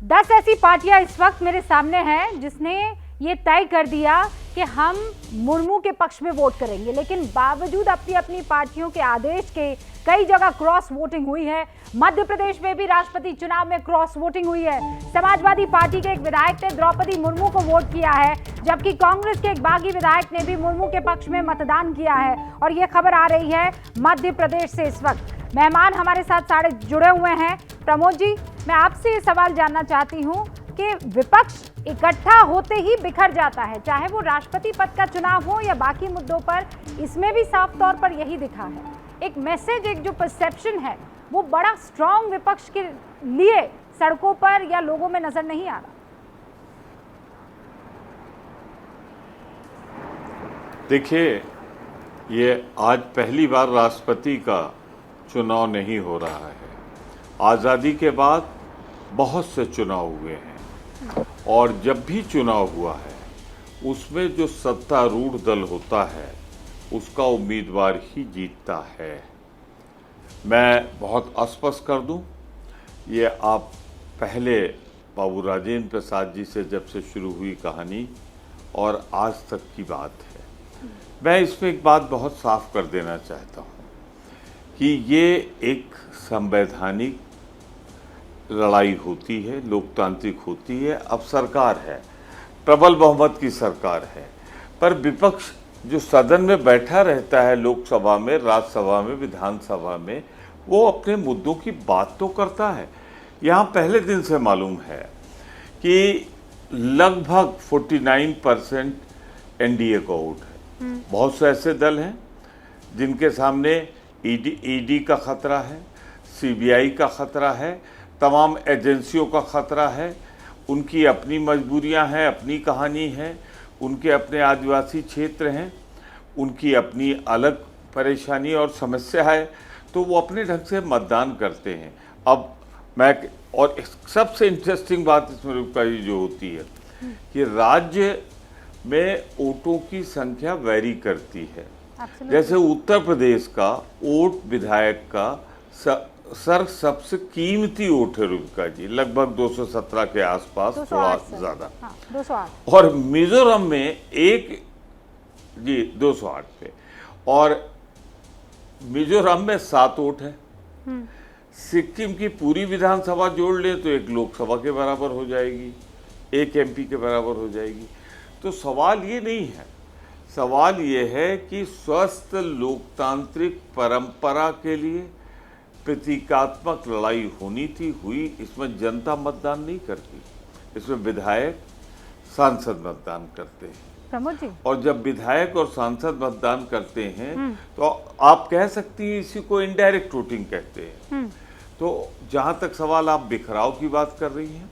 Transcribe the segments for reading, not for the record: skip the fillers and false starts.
10 ऐसी पार्टियां इस वक्त मेरे सामने हैं जिसने ये तय कर दिया कि हम मुर्मू के पक्ष में वोट करेंगे, लेकिन बावजूद अपनी अपनी पार्टियों के आदेश के कई जगह क्रॉस वोटिंग हुई है। मध्य प्रदेश में भी राष्ट्रपति चुनाव में क्रॉस वोटिंग हुई है। समाजवादी पार्टी के एक विधायक ने द्रौपदी मुर्मू को वोट किया है, जबकि कांग्रेस के एक बागी विधायक ने भी मुर्मू के पक्ष में मतदान किया है। और ये खबर आ रही है मध्य प्रदेश से। इस वक्त मेहमान हमारे साथ सारे जुड़े हुए हैं। प्रमोद जी, मैं आपसे ये सवाल जानना चाहती हूँ कि विपक्ष इकट्ठा होते ही बिखर जाता है, चाहे वो राष्ट्रपति पद का चुनाव हो या बाकी मुद्दों पर। इसमें भी साफ तौर पर यही दिखा है। एक मैसेज, एक जो परसेप्शन है वो बड़ा स्ट्रांग विपक्ष के लिए सड़कों पर या लोगों में नजर नहीं आ रहा। देखिए, ये आज पहली बार राष्ट्रपति का चुनाव नहीं हो रहा है। आज़ादी के बाद बहुत से चुनाव हुए हैं और जब भी चुनाव हुआ है उसमें जो सत्तारूढ़ दल होता है उसका उम्मीदवार ही जीतता है। मैं बहुत स्पष्ट कर दूं, ये आप पहले बाबू राजेंद्र प्रसाद जी से जब से शुरू हुई कहानी और आज तक की बात है। मैं इसमें एक बात बहुत साफ कर देना चाहता हूं कि ये एक संवैधानिक लड़ाई होती है, लोकतांत्रिक होती है। अब सरकार है, प्रबल बहुमत की सरकार है, पर विपक्ष जो सदन में बैठा रहता है, लोकसभा में, राज्यसभा में, विधानसभा में, वो अपने मुद्दों की बात तो करता है। यहाँ पहले दिन से मालूम है कि लगभग 49% एनडीए का वोट है। बहुत से ऐसे दल हैं जिनके सामने ईडी का खतरा है, सीबीआई का खतरा है, तमाम एजेंसियों का खतरा है। उनकी अपनी मजबूरियां हैं, अपनी कहानी है, उनके अपने आदिवासी क्षेत्र हैं, उनकी अपनी अलग परेशानी और समस्या है, तो वो अपने ढंग से मतदान करते हैं। अब मैं और सबसे इंटरेस्टिंग बात इसमें रुका जो होती है कि राज्य में वोटों की संख्या वेरी करती है। जैसे उत्तर प्रदेश का वोट विधायक का सबसे कीमती वोट है रुका जी, लगभग 217 के आसपास, थोड़ा ज्यादा। हाँ, 208। और मिजोरम में 208 पे, और मिजोरम में 7 वोट है। सिक्किम की पूरी विधानसभा जोड़ ले तो एक लोकसभा के बराबर हो जाएगी, एक एमपी के बराबर हो जाएगी। तो सवाल ये नहीं है, सवाल ये है कि स्वस्थ लोकतांत्रिक परंपरा के लिए प्रतीकात्मक लड़ाई होनी थी, हुई। इसमें जनता मतदान नहीं करती, इसमें विधायक सांसद मतदान करते हैं। प्रमोद जी, और जब विधायक और सांसद मतदान करते हैं तो आप कह सकती हैं इसी को इनडायरेक्ट वोटिंग कहते हैं। तो जहां तक सवाल आप बिखराव की बात कर रही हैं,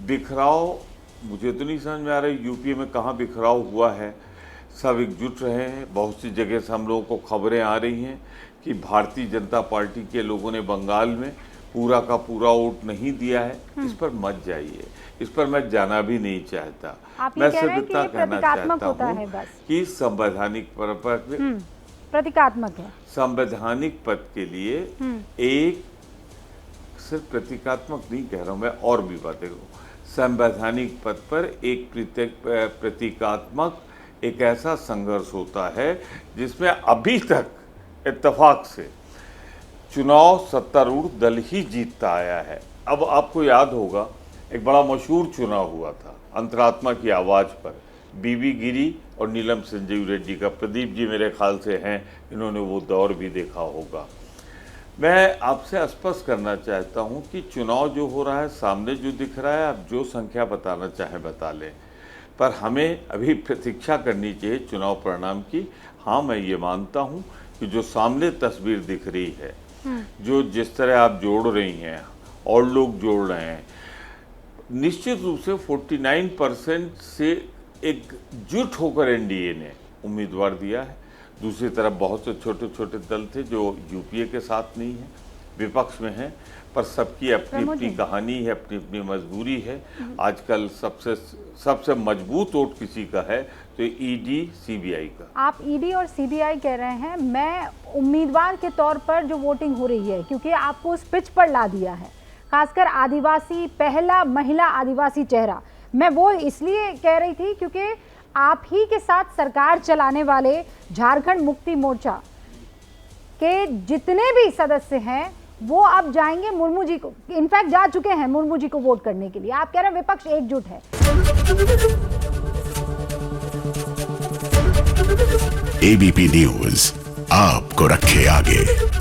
बिखराव मुझे तो नहीं समझ में आ रही यूपी में कहाँ बिखराव हुआ है। सब एकजुट रहे हैं। बहुत सी जगह से हम लोगों को खबरें आ रही हैं कि भारतीय जनता पार्टी के लोगों ने बंगाल में पूरा का पूरा वोट नहीं दिया है। इस पर मत जाइए, इस पर मैं जाना भी नहीं चाहता। मैं सिर्फ इतना कहना चाहता हूँ कि संवैधानिक प्रतीकात्मक है। संवैधानिक पद के लिए एक सिर्फ प्रतीकात्मक नहीं कह रहा हूँ मैं, और भी बातें करूँ। संवैधानिक पद पर एक प्रतीकात्मक एक ऐसा संघर्ष होता है जिसमें अभी तक इत्तेफाक से चुनाव सत्तारूढ़ दल ही जीतता आया है। अब आपको याद होगा एक बड़ा मशहूर चुनाव हुआ था अंतरात्मा की आवाज़ पर, बीबी गिरी और नीलम संजीव रेड्डी का। प्रदीप जी मेरे ख्याल से हैं, इन्होंने वो दौर भी देखा होगा। मैं आपसे स्पष्ट करना चाहता हूं कि चुनाव जो हो रहा है, सामने जो दिख रहा है, आप जो संख्या बताना चाहें बता लें, पर हमें अभी प्रतीक्षा करनी चाहिए चुनाव परिणाम की। हाँ, मैं ये मानता हूं कि जो सामने तस्वीर दिख रही है, जो जिस तरह आप जोड़ रही हैं और लोग जोड़ रहे हैं, निश्चित रूप से 49% से एकजुट होकर एनडीए ने उम्मीदवार दिया है। दूसरी तरफ बहुत से छोटे छोटे दल थे जो यूपीए के साथ नहीं है, विपक्ष में हैं, पर सबकी अपनी अपनी कहानी है, अपनी अपनी मजबूरी है। आजकल सबसे मजबूत वोट किसी का है तो ईडी सीबीआई का। आप ईडी और सीबीआई कह रहे हैं, मैं उम्मीदवार के तौर पर जो वोटिंग हो रही है, क्योंकि आपको उस पिच पर ला दिया है, खासकर आदिवासी, पहला महिला आदिवासी चेहरा। मैं वो इसलिए कह रही थी क्योंकि आप ही के साथ सरकार चलाने वाले झारखंड मुक्ति मोर्चा के जितने भी सदस्य हैं वो अब जाएंगे मुर्मू जी को, इनफैक्ट जा चुके हैं मुर्मू जी को वोट करने के लिए। आप कह रहे हैं विपक्ष एकजुट है। एबीपी न्यूज आपको रखे आगे।